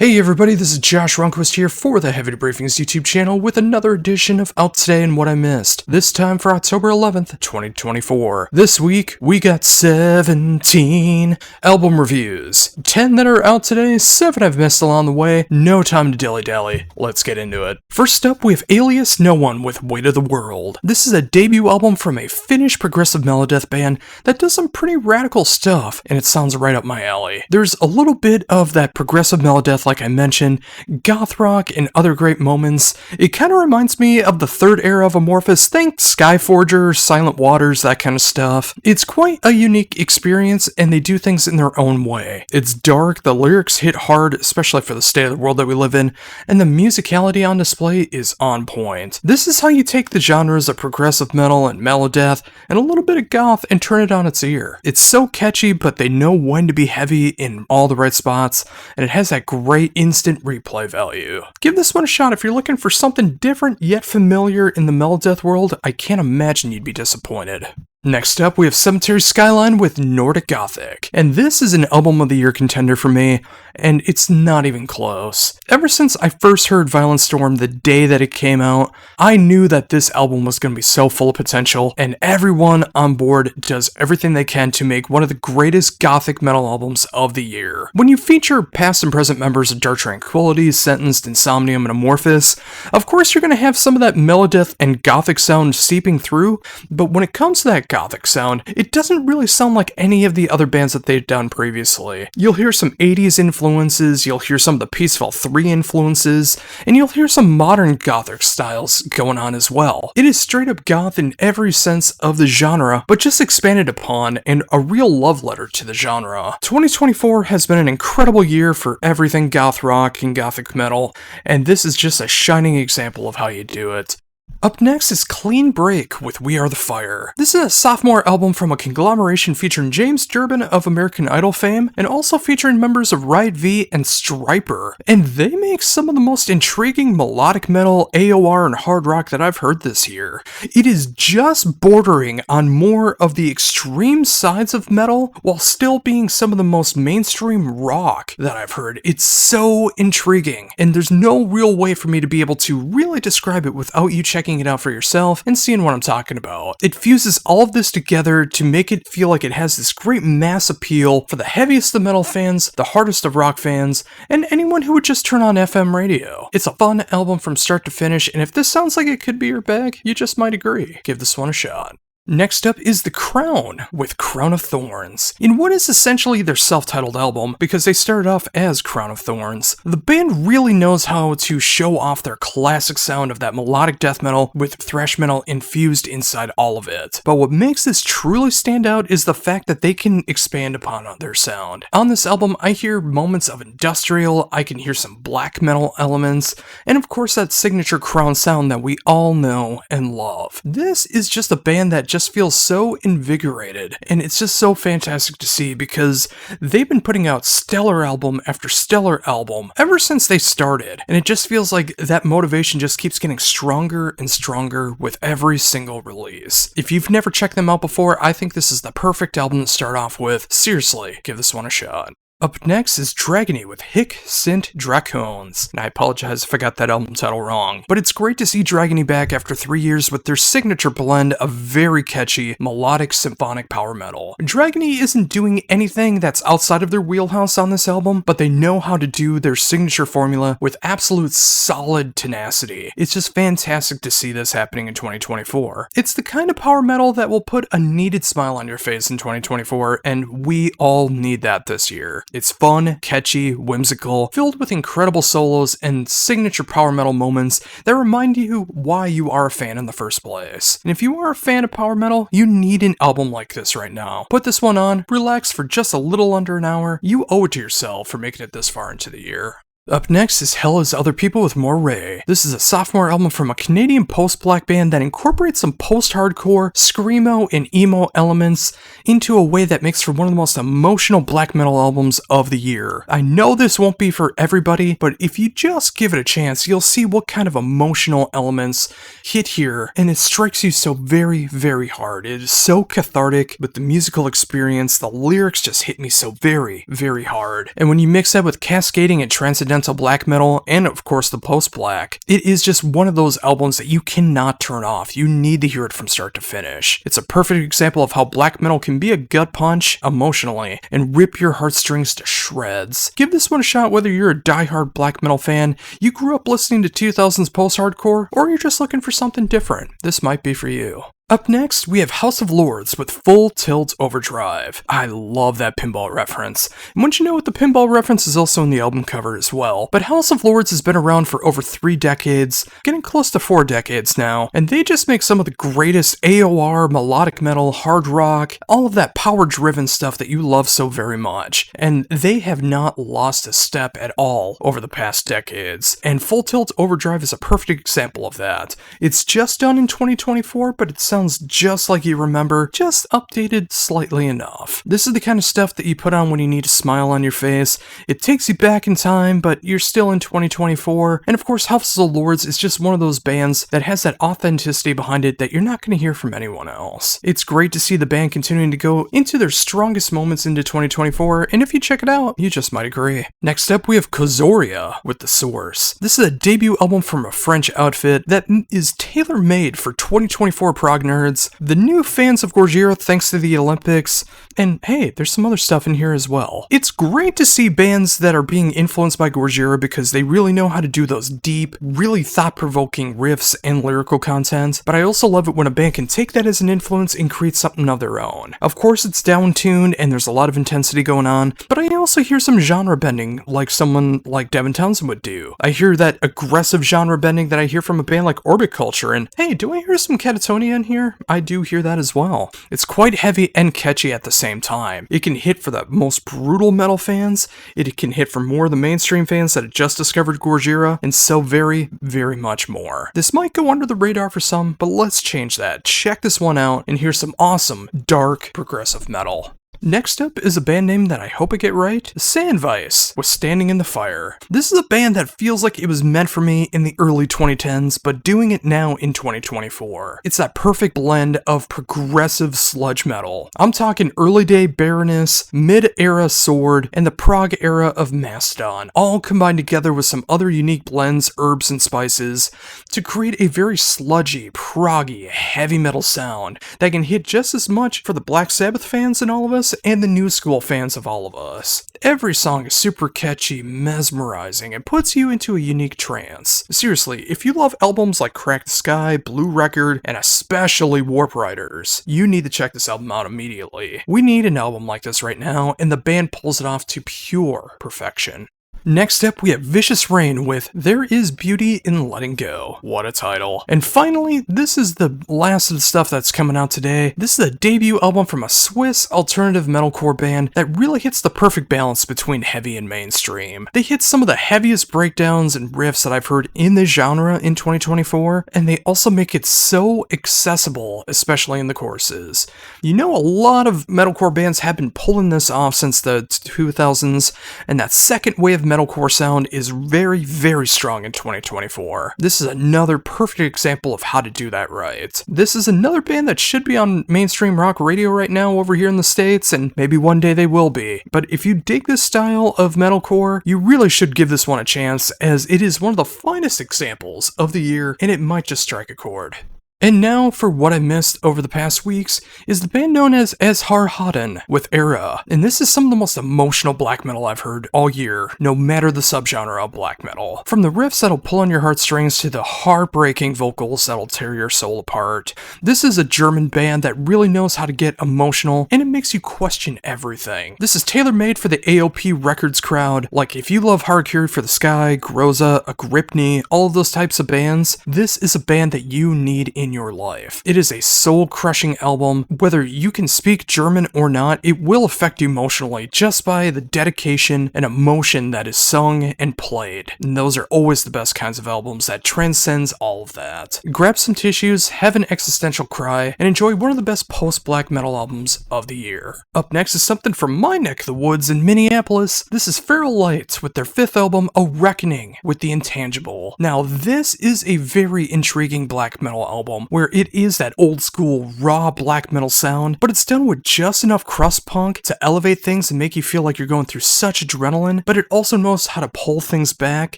Hey everybody, this is Josh Runquist here for the Heavy Debriefings YouTube channel with another edition of Out Today and What I Missed, this time for October 11th, 2024. This week, we got 17 album reviews. 10 that are out today, 7 I've missed along the way, no time to dilly-dally. Let's get into it. First up, we have Alias No One with Weight of the World. This is a debut album from a Finnish progressive melodeath band that does some pretty radical stuff, and it sounds right up my alley. There's a little bit of that progressive melodeath like I mentioned, goth rock, and other great moments. It kind of reminds me of the third era of Amorphous, think Skyforger, Silent Waters, that kind of stuff. It's quite a unique experience, and they do things in their own way. It's dark, the lyrics hit hard, especially for the state of the world that we live in, and the musicality on display is on point. This is how you take the genres of progressive metal and melodeath, and a little bit of goth, and turn it on its ear. It's so catchy, but they know when to be heavy in all the right spots, and it has that great instant replay value. Give this one a shot if you're looking for something different yet familiar in the melodeath world. I can't imagine you'd be disappointed. Next up, we have Cemetery Skyline with Nordic Gothic, and this is an album of the year contender for me, and it's not even close. Ever since I first heard Violent Storm the day that it came out, I knew that this album was going to be so full of potential, and everyone on board does everything they can to make one of the greatest gothic metal albums of the year. When you feature past and present members of Dark Tranquillity, Sentenced, Insomnium, and Amorphous, of course you're going to have some of that melodeath and gothic sound seeping through, but when it comes to that gothic sound, it doesn't really sound like any of the other bands that they've done previously. You'll hear some 80s influences, you'll hear some of the Peaceful 3 influences, and you'll hear some modern gothic styles going on as well. It is straight up goth in every sense of the genre, but just expanded upon and a real love letter to the genre. 2024 has been an incredible year for everything goth rock and gothic metal, and this is just a shining example of how you do it. Up next is Clean Break with We Are the Fire. This is a sophomore album from a conglomeration featuring James Durbin of American Idol fame, and also featuring members of Riot V and Stryper. And they make some of the most intriguing melodic metal, AOR, and hard rock that I've heard this year. It is just bordering on more of the extreme sides of metal, while still being some of the most mainstream rock that I've heard. It's so intriguing, and there's no real way for me to be able to really describe it without you checking it out for yourself and seeing what I'm talking about. It fuses all of this together to make it feel like it has this great mass appeal for the heaviest of metal fans, the hardest of rock fans, and anyone who would just turn on FM radio. It's a fun album from start to finish, and if this sounds like it could be your bag, you just might agree. Give this one a shot. Next up is The Crown with Crown of Thorns. In what is essentially their self-titled album, because they started off as Crown of Thorns, the band really knows how to show off their classic sound of that melodic death metal with thrash metal infused inside all of it. But what makes this truly stand out is the fact that they can expand upon their sound. On this album, I hear moments of industrial, I can hear some black metal elements, and of course that signature Crown sound that we all know and love. This is just a band that just feels so invigorated, and it's just so fantastic to see because they've been putting out stellar album after stellar album ever since they started, and it just feels like that motivation just keeps getting stronger and stronger with every single release. If you've never checked them out before, I think this is the perfect album to start off with. Seriously, give this one a shot. Up next is Dragony with Hic Sint Dracones, and I apologize if I got that album title wrong, but it's great to see Dragony back after 3 years with their signature blend of very catchy, melodic symphonic power metal. Dragony isn't doing anything that's outside of their wheelhouse on this album, but they know how to do their signature formula with absolute solid tenacity. It's just fantastic to see this happening in 2024. It's the kind of power metal that will put a needed smile on your face in 2024, and we all need that this year. It's fun, catchy, whimsical, filled with incredible solos and signature power metal moments that remind you why you are a fan in the first place. And if you are a fan of power metal, you need an album like this right now. Put this one on, relax for just a little under an hour. You owe it to yourself for making it this far into the year. Up next is Hell is Other People with Moray. This is a sophomore album from a Canadian post-black band that incorporates some post-hardcore, screamo, and emo elements into a way that makes for one of the most emotional black metal albums of the year. I know this won't be for everybody, but if you just give it a chance, you'll see what kind of emotional elements hit here, and it strikes you so very, very hard. It is so cathartic with the musical experience. The lyrics just hit me so very, very hard. And when you mix that with cascading and transcendental experimental black metal, and of course the post-black. It is just one of those albums that you cannot turn off. You need to hear it from start to finish. It's a perfect example of how black metal can be a gut punch emotionally and rip your heartstrings to shreds. Give this one a shot whether you're a diehard black metal fan, you grew up listening to 2000s post-hardcore, or you're just looking for something different. This might be for you. Up next, we have House of Lords with Full Tilt Overdrive. I love that pinball reference. And wouldn't you know it, the pinball reference is also in the album cover as well. But House of Lords has been around for over 3 decades, getting close to 4 decades now, and they just make some of the greatest AOR, melodic metal, hard rock, all of that power-driven stuff that you love so very much. And they have not lost a step at all over the past decades. And Full Tilt Overdrive is a perfect example of that. It's just done in 2024, but it sounds just like you remember, just updated slightly enough. This is the kind of stuff that you put on when you need a smile on your face. It takes you back in time, but you're still in 2024. And of course, House of Lords is just one of those bands that has that authenticity behind it that you're not going to hear from anyone else. It's great to see the band continuing to go into their strongest moments into 2024, and if you check it out, you just might agree. Next up, we have Kozoria with The Source. This is a debut album from a French outfit that is tailor-made for 2024 prog nerds, the new fans of Gojira thanks to the Olympics, and hey, there's some other stuff in here as well. It's great to see bands that are being influenced by Gojira because they really know how to do those deep, really thought-provoking riffs and lyrical content, but I also love it when a band can take that as an influence and create something of their own. Of course, it's down-tuned and there's a lot of intensity going on, but I also hear some genre bending like someone like Devin Townsend would do. I hear that aggressive genre bending that I hear from a band like Orbit Culture, and hey, do I hear some Catatonia in here? I do hear that as well. It's quite heavy and catchy at the same time. It can hit for the most brutal metal fans, it can hit for more of the mainstream fans that have just discovered Gojira, and so very, very much more. This might go under the radar for some, but let's change that. Check this one out and hear some awesome, dark, progressive metal. Next up is a band name that I hope I get right, Sandvice with Standing in the Fire. This is a band that feels like it was meant for me in the early 2010s, but doing it now in 2024. It's that perfect blend of progressive sludge metal. I'm talking early day Baroness, mid-era Sword, and the prog era of Mastodon, all combined together with some other unique blends, herbs, and spices to create a very sludgy, proggy, heavy metal sound that can hit just as much for the Black Sabbath fans in all of us and the new school fans of all of us. Every song is super catchy, mesmerizing, and puts you into a unique trance. Seriously, if you love albums like Crack the Sky, Blue Record, and especially Warp Riders, you need to check this album out immediately. We need an album like this right now, and the band pulls it off to pure perfection. Next up, we have Vicious Rain with There Is Beauty in Letting Go. What a title. And finally, this is the last of the stuff that's coming out today. This is a debut album from a Swiss alternative metalcore band that really hits the perfect balance between heavy and mainstream. They hit some of the heaviest breakdowns and riffs that I've heard in the genre in 2024, and they also make it so accessible, especially in the choruses. You know, a lot of metalcore bands have been pulling this off since the 2000s, and that second wave of metalcore sound is very, very strong in 2024. This is another perfect example of how to do that right. This is another band that should be on mainstream rock radio right now over here in the States, and maybe one day they will be. But if you dig this style of metalcore, you really should give this one a chance, as it is one of the finest examples of the year, and it might just strike a chord. And now, for what I missed over the past weeks, is the band known as Esharhaddon with Era. And this is some of the most emotional black metal I've heard all year, no matter the subgenre of black metal. From the riffs that'll pull on your heartstrings to the heartbreaking vocals that'll tear your soul apart. This is a German band that really knows how to get emotional, and it makes you question everything. This is tailor-made for the AOP Records crowd. Like, if you love Hardcore for the Sky, Groza, Agripni, all of those types of bands, this is a band that you need in your life. It is a soul-crushing album. Whether you can speak German or not, it will affect you emotionally just by the dedication and emotion that is sung and played. And those are always the best kinds of albums that transcends all of that. Grab some tissues, have an existential cry, and enjoy one of the best post-black metal albums of the year. Up next is something from my neck of the woods in Minneapolis. This is Feral Lights with their 5th album, A Reckoning with the Intangible. Now, this is a very intriguing black metal album album, where it is that old school, raw black metal sound, but it's done with just enough crust punk to elevate things and make you feel like you're going through such adrenaline, but it also knows how to pull things back,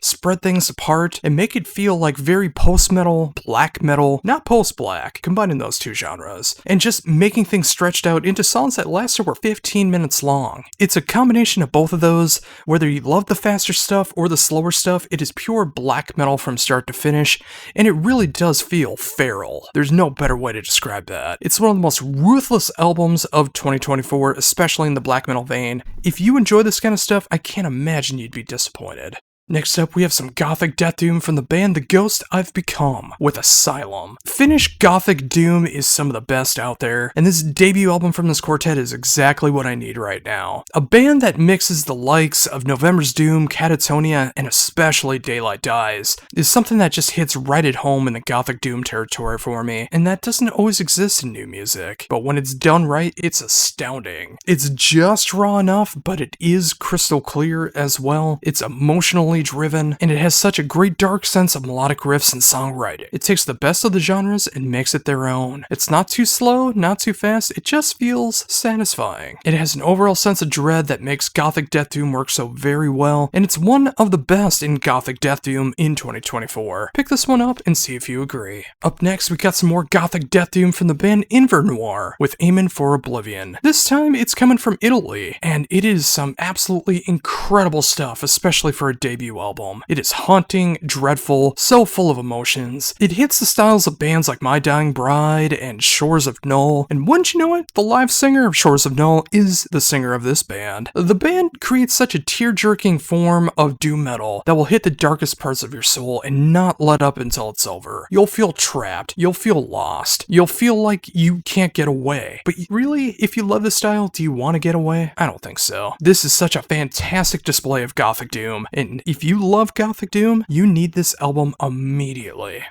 spread things apart, and make it feel like very post-metal, black metal, not post-black, combining those two genres, and just making things stretched out into songs that last over 15 minutes long. It's a combination of both of those. Whether you love the faster stuff or the slower stuff, it is pure black metal from start to finish, and it really does feel feral. There's no better way to describe that. It's one of the most ruthless albums of 2024, especially in the black metal vein. If you enjoy this kind of stuff, I can't imagine you'd be disappointed. Next up, we have some gothic death doom from the band The Ghost I've Become with Asylum. Finnish gothic doom is some of the best out there, and this debut album from this quartet is exactly what I need right now. A band that mixes the likes of November's Doom, Catatonia, and especially Daylight Dies is something that just hits right at home in the gothic doom territory for me, and that doesn't always exist in new music. But when it's done right, it's astounding. It's just raw enough, but it is crystal clear as well. It's emotionally driven, and it has such a great dark sense of melodic riffs and songwriting. It takes the best of the genres and makes it their own. It's not too slow, not too fast, it just feels satisfying. It has an overall sense of dread that makes gothic death doom work so very well, and it's one of the best in gothic death doom in 2024. Pick this one up and see if you agree. Up next, we got some more gothic death doom from the band Invernoir with Aiming for Oblivion. This time, it's coming from Italy, and it is some absolutely incredible stuff, especially for a debut album. It is haunting, dreadful, so full of emotions. It hits the styles of bands like My Dying Bride and Shores of Null, and wouldn't you know it, the live singer of Shores of Null is the singer of this band. The band creates such a tear-jerking form of doom metal that will hit the darkest parts of your soul and not let up until it's over. You'll feel trapped, you'll feel lost, you'll feel like you can't get away. But really, if you love this style, do you want to get away? I don't think so. This is such a fantastic display of gothic doom, and if you love gothic doom, you need this album immediately.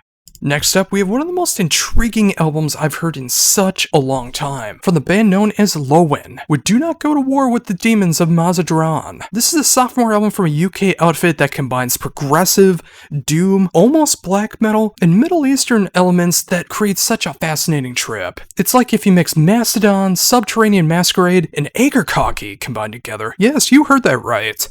Next up, we have one of the most intriguing albums I've heard in such a long time, from the band known as Lowen, with Do Not Go to War with the Demons of Mazadran. This is a sophomore album from a UK outfit that combines progressive, doom, almost black metal, and Middle Eastern elements that create such a fascinating trip. It's like if you mix Mastodon, Subterranean Masquerade, and Agercocky combined together. Yes, you heard that right.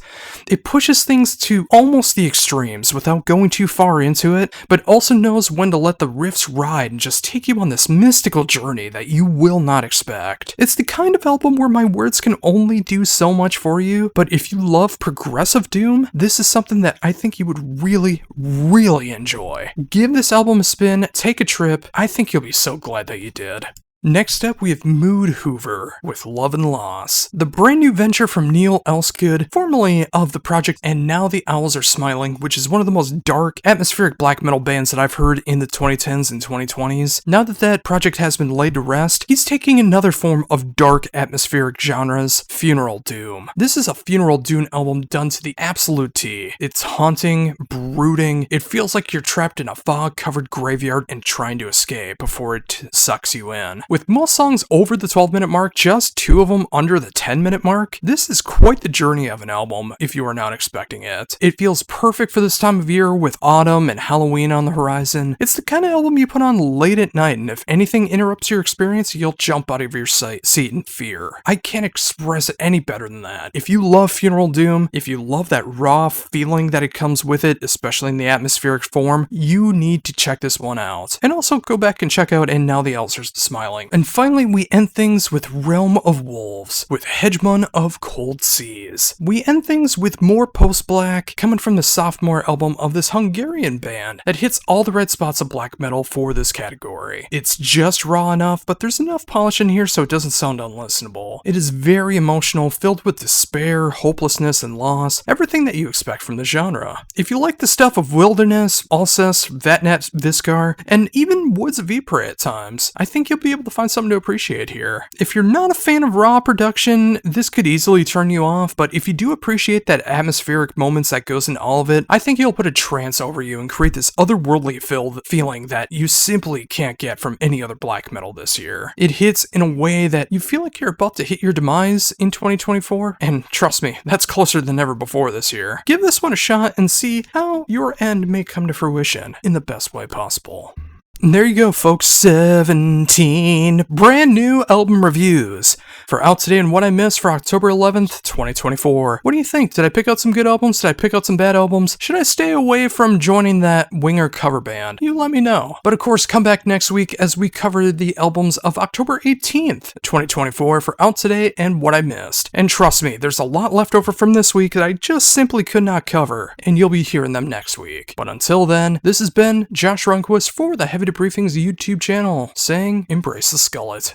It pushes things to almost the extremes without going too far into it, but also knows when to let the riffs ride and just take you on this mystical journey that you will not expect. It's the kind of album where my words can only do so much for you, but if you love progressive doom, this is something that I think you would really, really enjoy. Give this album a spin, take a trip, I think you'll be so glad that you did. Next up, we have Mood Hoover with Love and Loss, the brand new venture from Neil Elsgood, formerly of the project And Now the Owls Are Smiling, which is one of the most dark, atmospheric black metal bands that I've heard in the 2010s and 2020s. Now that that project has been laid to rest, he's taking another form of dark, atmospheric genres, funeral doom. This is a funeral doom album done to the absolute T. It's haunting, brooding, it feels like you're trapped in a fog-covered graveyard and trying to escape before it sucks you in. With most songs over the 12-minute mark, just 2 of them under the 10-minute mark, this is quite the journey of an album if you are not expecting it. It feels perfect for this time of year with autumn and Halloween on the horizon. It's the kind of album you put on late at night, and if anything interrupts your experience, you'll jump out of your seat in fear. I can't express it any better than that. If you love funeral doom, if you love that raw feeling that it comes with it, especially in the atmospheric form, you need to check this one out. And also go back and check out And Now the Owls Are Smiling. And finally, we end things with Realm of Wolves, with Hegemon of Cold Seas. We end things with more post-black, coming from the sophomore album of this Hungarian band that hits all the right spots of black metal for this category. It's just raw enough, but there's enough polish in here so it doesn't sound unlistenable. It is very emotional, filled with despair, hopelessness, and loss, everything that you expect from the genre. If you like the stuff of Wilderness, Alcest, Vatnat Viscar, and even Woods of Ypres at times, I think you'll be able to find something to appreciate here. If you're not a fan of raw production, this could easily turn you off, but if you do appreciate that atmospheric moments that goes in all of it, I think you'll put a trance over you and create this otherworldly feeling that you simply can't get from any other black metal this year. It hits in a way that you feel like you're about to hit your demise in 2024, and trust me, that's closer than ever before this year. Give this one a shot and see how your end may come to fruition in the best way possible. And there you go, folks. 17 brand new album reviews for Out Today and What I Missed for October 11th, 2024. What do you think? Did I pick out some good albums? Did I pick out some bad albums? Should I stay away from joining that Winger cover band? You let me know. But of course, come back next week as we cover the albums of October 18th, 2024 for Out Today and What I Missed. And trust me, there's a lot left over from this week that I just simply could not cover, and you'll be hearing them next week. But until then, this has been Josh Runquist for the Heavy Debriefings YouTube channel, saying embrace the skullet.